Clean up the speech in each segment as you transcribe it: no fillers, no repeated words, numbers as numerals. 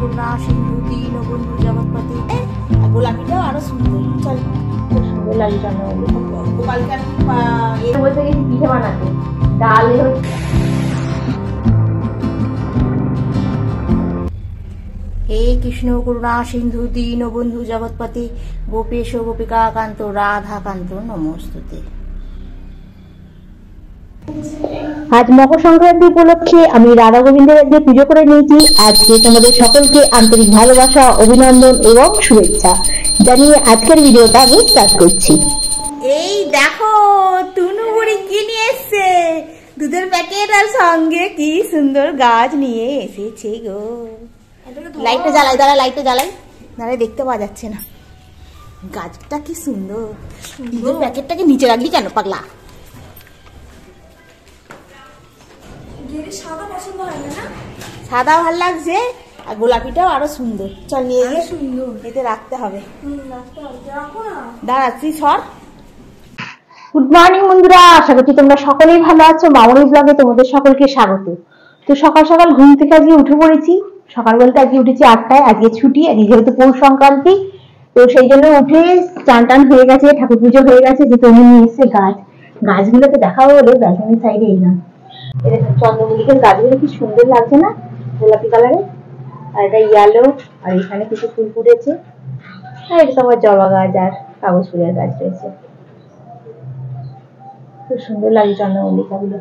করুণা সিন্ধু দীনবন্ধু জগৎপতি। গোলাপিটাও আরো সুন্দর, চল সুন্দর লাগে চন্দ্রমল্লিকা। গোপালকে এর বলতে গেছি পিঠে বানাতে, ডাল হে কৃষ্ণ করুণা সিন্ধু দীনবন্ধু জগৎপতি গোপেশ গোপিকা কান্ত রাধা কান্ত নমস্তুতে। আজ মকর সংক্রান্তি উপলক্ষে আমি রাধা গোবিন্দের আজকে পুজো করে নিয়েছি। আজকে তোমাদের সকলকে আন্তরিক ভালোবাসা, অভিনন্দন এবং শুভেচ্ছা জানিয়ে আজকের ভিডিওটা আমি স্টার্ট করছি। এই দেখো টুনু বুড়ি কি নিয়ে এসছে, দুধের প্যাকেট আর সঙ্গে কি সুন্দর গাছ নিয়ে এসেছে গো। লাইটটা জ্বালাই, দাঁড়া লাইটটা জ্বালাই, দাঁড়ায় দেখতে পাওয়া যাচ্ছে না। গাছটা কি সুন্দর, দুধের প্যাকেটটাকে নিচে রাখলি কেন পাগলা? সাদা ভাল লাগছে আর গোলাপিটাও আরো সুন্দর। চল নিয়ে গিয়ে সুন্দর এতে রাখতে হবে। দাঁড়াচ্ছি সর। গুড মর্নিং বন্ধুরা, আশা করছি তোমরা সকলেই ভালো আছো। মামনি ব্লগে তোমাদের সকলকে স্বাগত। তো সকাল সকাল ঘুম থেকে আজকে উঠে পড়েছি। সকাল বলতে আজকে উঠেছি 8টায়, আজকে ছুটি, আজকে যেহেতু পৌষ সংক্রান্তি। তো সেই জন্য উঠে চান টান হয়ে গেছে, ঠাকুর পুজো হয়ে গেছে। যে তুমি নিয়ে এসছে গাছগুলোকে দেখাবো বলে ব্যালকনির সাইডে এলাম। চন্দ্রমল্লিকার গাছগুলো কি সুন্দর লাগছে না, গোলাপি কালারের। আর এটা ইয়েলো, আর এখানে কিছু ফুল ফুটেছে। আর এটা তোমার জবা গাছ আর কাগজ ফুলের গাছ রয়েছে। খুব সুন্দর লাগে চন্দ্রমল্লিকা গুলো।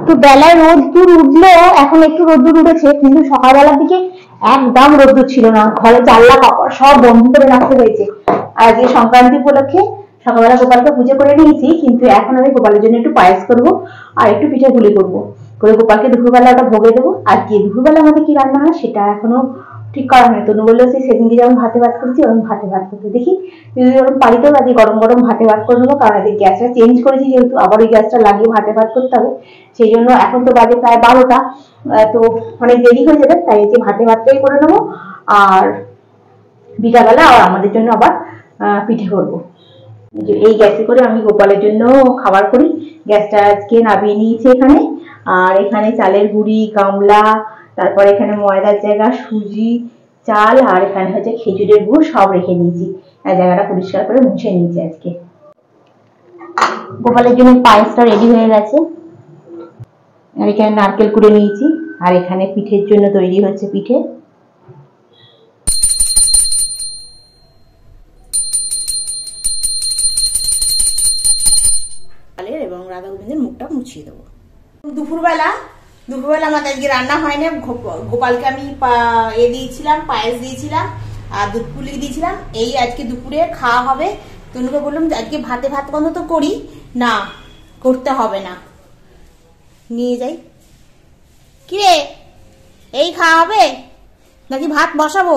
তো বেলায় রোদ্দুর উঠলো, এখন একটু রোদ্দুর উঠেছে, কিন্তু সকালবেলার দিকে একদম রোদ্দুর ছিল না। ঘরে জানলা কাপড় সব বন্ধ করে রাখতে হয়েছে। আর আজকে সংক্রান্তি উপলক্ষে সকালবেলা গোপালকে পুজো করে নিয়েছি, কিন্তু এখন আমি গোপালের জন্য একটু পায়েস করবো আর একটু পিঠে পুলি করবো, করে গোপালকে দুপুরবেলা ওটা ভোগে দেবো। আর কি দুপুরবেলা আমাদের কি রান্না হয় সেটা এখনো ঠিক করা হয়। তনু বললো সেদিনকে যেমন ভাতে ভাত করেছি ওরকম ভাতে ভাত করতে, দেখি যদি ওরকম পারিতেও আজকে গরম গরম ভাতে ভাত করে নেবো। কারণ আজকে গ্যাসটা চেঞ্জ করেছি, যেহেতু আবার ওই গ্যাসটা লাগিয়ে ভাতে ভাত করতে হবে। সেই জন্য এখন তো বাজে প্রায় 12টা, তো অনেক দেরি হয়ে যাবে। তাই আজকে ভাতে ভাতটাই করে নেবো, আর বিকালবেলা আর আমাদের জন্য আবার পিঠে করবো। এই গ্যাসে করে আমি গোপালের জন্য খাবার করি। গ্যাসটা আজকে নামিয়ে নিয়েছি এখানে। আর এখানে চালের গুঁড়ি, গামলা, তারপর এখানে ময়দার জায়গা, সুজি, চাল, আর এখানে হচ্ছে খেজুরের গুড় সব রেখে নিয়েছি। আর জায়গাটা পরিষ্কার করে মুছে নিয়েছি আজকে। গোপালের জন্য পায়েসটা রেডি হয়ে গেছে। আর এখানে নারকেল কুড়ে নিয়েছি, আর এখানে পিঠের জন্য তৈরি হচ্ছে পিঠে। এবং রাধা গোবিন্দের মুখটা মুছিয়ে দেবো। দুপুরবেলা আমাদের আজকে রান্না হয় না। গোপালকে আমি দিয়েছিলাম, পায়েস দিয়েছিলাম আর দুধ পুলি দিয়েছিলাম। এই আজকে দুপুরে খাওয়া হবে। তনুকে বললাম আজকে ভাতে ভাত বন্ধ তো করি না, করতে হবে না, নিয়ে যাই। কিরে এই খাওয়া হবে নাকি ভাত বসাবো?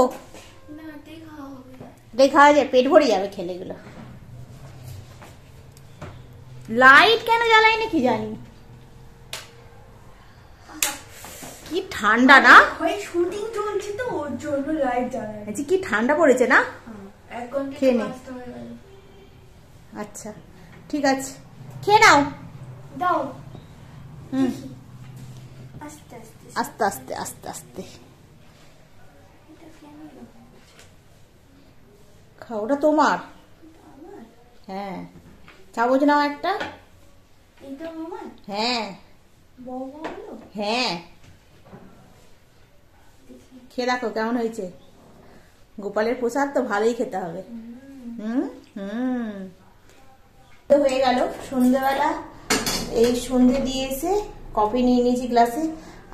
খাওয়া যায়, পেট ভরে যাবে খেলে গুলো। লাইট কেন জ্বালাই না কি জানি, কি ঠান্ডা না, শুটিং চলছে তো ওর জন্য লাইট জ্বালাই। আচ্ছা কি ঠান্ডা পড়েছে না, খেয়ে নে। আচ্ছা ঠিক আছে, খেয়ে নাও। দাও। আস্তে আস্তে আস্তে আস্তে খাও, ওটা তোমার। হ্যাঁ চামচ নাও একটা। হ্যাঁ হ্যাঁ খেয়ে দেখো কেমন হয়েছে। গোপালের প্রসাদ তো ভালোই খেতে হবে। হয়ে গেল সন্ধ্যেবেলা। এই সন্ধ্যে দিয়ে এসে কফি নিয়ে নিয়েছি গ্লাসে।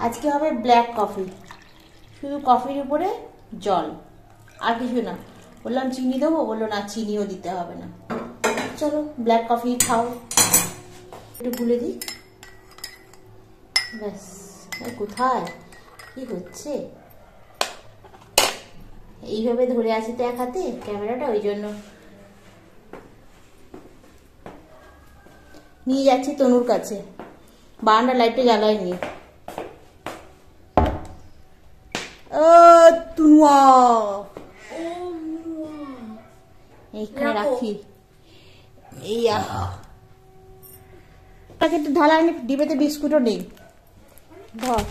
আজকে হবে ব্ল্যাক কফি, শুধু কফির উপরে জল আর কিছু না। বললাম চিনি দেবো, বললো না চিনিও দিতে হবে না। চলো ব্ল্যাক কফি খাও। একটু গুলে দিই, ব্যাস। কোথায় কি হচ্ছে, এইভাবে ধরে আছি তো এক হাতে ক্যামেরাটা, ওই জন্য নিয়ে যাচ্ছি তনুর কাছে। বারান্দার লাইটটা জ্বালায়নি। ও তুনুয়া এইখানে রাখি। এই প্যাকেটটা ঢালায়নি, ডিবেতে বিস্কুটও নেই। ধর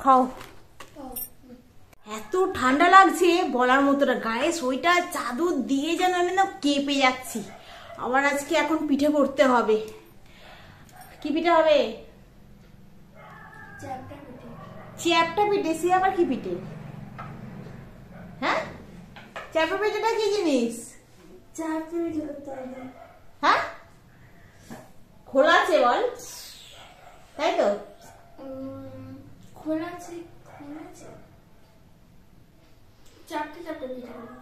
খাও। এত ঠান্ডা লাগছে বলার মতো না, গায়ে সোয়েটার চাদর দিয়ে যেন আমি না কেঁপে যাচ্ছি। আবার আজকে এখন পিঠে করতে হবে। কি পিঠে হবে? চ্যাপটা পিঠে। সে আবার কি পিঠে? হ্যাঁ, চ্যাপটা পিঠেটা কি জিনিস? হ্যাঁ, খোলা আছে বল, তাই তো? খোলা আছে। চারটে পিঠে হবে।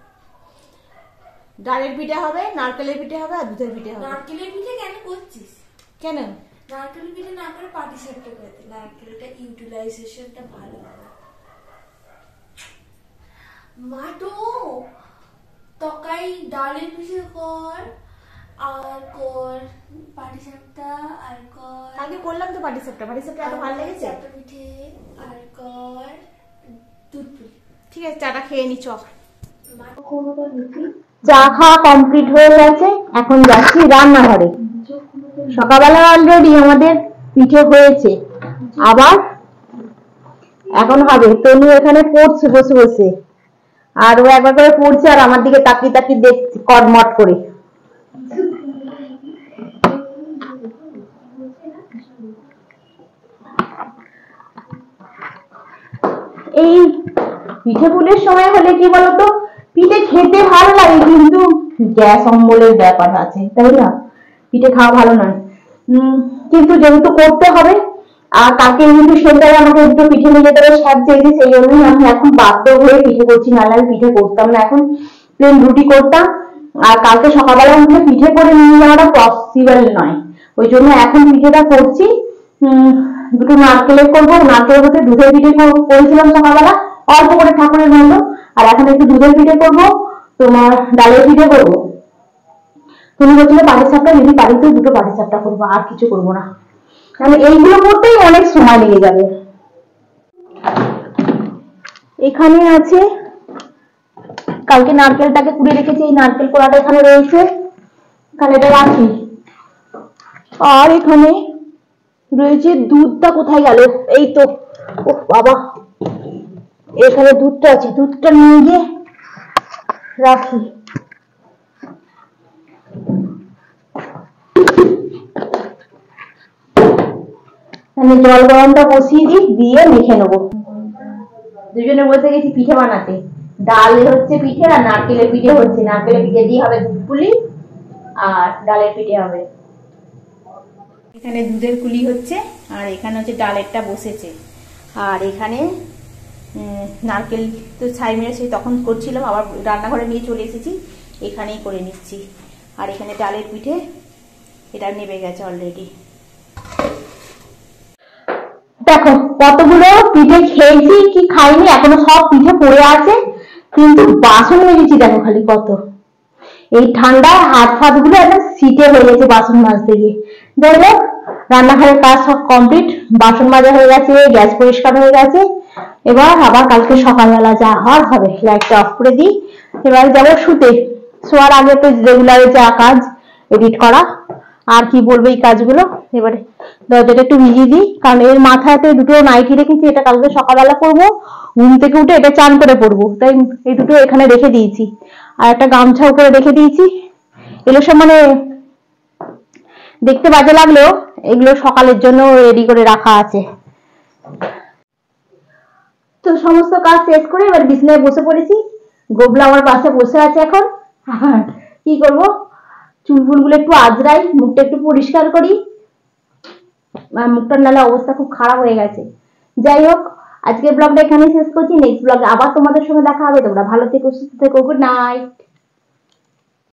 ডালের পিঠে হবে, নারকেলের পিঠে হবে, আর দুধের পিঠে হবে। নারকেলের পিঠে কেন করছিস? কেন? নারকেলের পিঠে না করে পাটিসাপটা করে দে। নারকেলটা ইউটিলাইজেশনটা ভালো হবে। মাটো তকাই ডালের পিঠে কর, আর কর পাটিসাপটা, আর কর আগে করলাম তো পাটিসাপটা এত ভালো লেগেছে। চারটে পিঠে, আর কর দুধ পিঠে। ঠিক আছে, চাটা খেয়ে নি চ। চা খাওয়া কমপ্লিট হয়ে গেছে, এখন যাচ্ছি রান্নাঘরে। সকালবেলা অলরেডি আমাদের পিঠে হয়েছে, আবার এখন হবে। তনু এখানে পড়ছে বসে বসে, আর ও একবার করে পড়ছে আর আমার দিকে তাকিয়ে তাকিয়ে দেখছে কটমট করে। এই পিঠে পুলের সময় হলে কি বলতো, পিঠে খেতে ভালো লাগে কিন্তু গ্যাস অম্বলের ব্যাপার আছে, তাই না? পিঠে খাওয়া ভালো নয়। কিন্তু যেহেতু করতে হবে, আর কালকে কিন্তু সন্ধ্যায় আমাকে দুটো পিঠে নিয়ে যেতে হবে সাজ চেয়েছি, সেই জন্যই আমি এখন বাধ্য হয়ে পিঠে করছি, নাহলে আমি পিঠে করতাম না। এখন প্লেন রুটি করতাম, আর কালকে সকালবেলা আমাকে পিঠে করে নিয়ে যাওয়াটা পসিবল নয়, ওই জন্য এখন পিঠেটা করছি। দুটো নারকেলের করবো, নারকেলের মধ্যে দুধের পিঠে করেছিলাম সকালবেলা অল্প করে ঠাকুরের জন্য, আর এখন একটু দুধের পিঠে করবো, তোমার ডালের পিঠে করবো। তুমি বলছিলে পাটিসাপটা, যদি বাড়িতে দুটো পাটিসাপটা করবো, আর কিছু করবো না, কারণ এইগুলো করতেই অনেক সময় লেগে যাবে। এখানে আছে, কালকে নারকেলটাকে কুড়ে রেখেছি, এই নারকেল কোড়াটা এখানে রয়েছে, এখানে এটা রাখি। আর এখানে রয়েছে দুধটা, কোথায় গেল? এই তো, ও বাবা, এখানে দুধটা আছে, দুধটা নিয়ে গিয়ে রাখি। আমি জল গরমটা বসিয়ে দিই, দিয়ে মেখে নেবো। দুজনে বসে গেছি পিঠে বানাতে। ডাল হচ্ছে পিঠে, আর নারকেলের পিঠে হচ্ছে। নারকেলের পিঠে দিয়ে হবে দুধ পুলি, আর ডালের পিঠে হবে। এখানে দুধের কুলি হচ্ছে, আর এখানে হচ্ছে ডালেরটা বসেছে। আর এখানে নারকেল তো ছাই মেরে সেই তখন করছিলাম, আবার রান্নাঘরে নিয়ে চলে এসেছি, এখানেই করে নিচ্ছি। আর এখানে ডালের পিঠে, এটা নেবে গেছে অলরেডি। দেখো কতগুলো পিঠে খেয়েছি কি খাইনি, এখনো সব পিঠে পড়ে আছে, কিন্তু বাসন মেজেছি দেখো খালি কত। এই ঠান্ডায় হাত ফাত গুলো একদম শীতে হয়ে গেছে বাসন মাজতে গিয়ে। যাই হোক, রান্নাঘরের কাজ সব কমপ্লিট, বাসন মাজা হয়ে গেছে, গ্যাস পরিষ্কার হয়ে গেছে। এবার আবার কালকে সকালবেলা যা হওয়ার হবে, লাইটটা অফ করে দিই। এবার যাবো শুতে। শোয়ার আগে তো রেগুলার যা কাজ, এডিট করা, আর কি বলবো এই কাজগুলো। এবারে দরজাটা একটু ভিজিয়ে দিই, কারণ এর মাথাতে দুটো নাইটি রেখেছি, এটা কালকে সকালবেলা পরবো, ঘুম থেকে উঠে এটা চান করে পরবো, তাই এই দুটো এখানে রেখে দিয়েছি। আর একটা গামছা উপরে রেখে দিয়েছি। এগুলো সব মানে দেখতে বাজে লাগলেও এগুলো সকালের জন্য রেডি করে রাখা আছে। তো সমস্ত কাজ শেষ করে এবার বিছানায় বসে পড়েছি। গোবলা আমার পাশে বসে আছে এখন। কি করব, চুল ফুলগুলো একটু আজরাই, মুখটা একটু পরিষ্কার করি, মুখটার নালে অবস্থা খুব খারাপ হয়ে গেছে। যাই হোক, আজকের ব্লগটা এখানেই শেষ করছি। নেক্সট ব্লগে আবার তোমাদের সঙ্গে দেখা হবে। তোমরা ভালো থেকো, সুস্থ থেকো। Good night.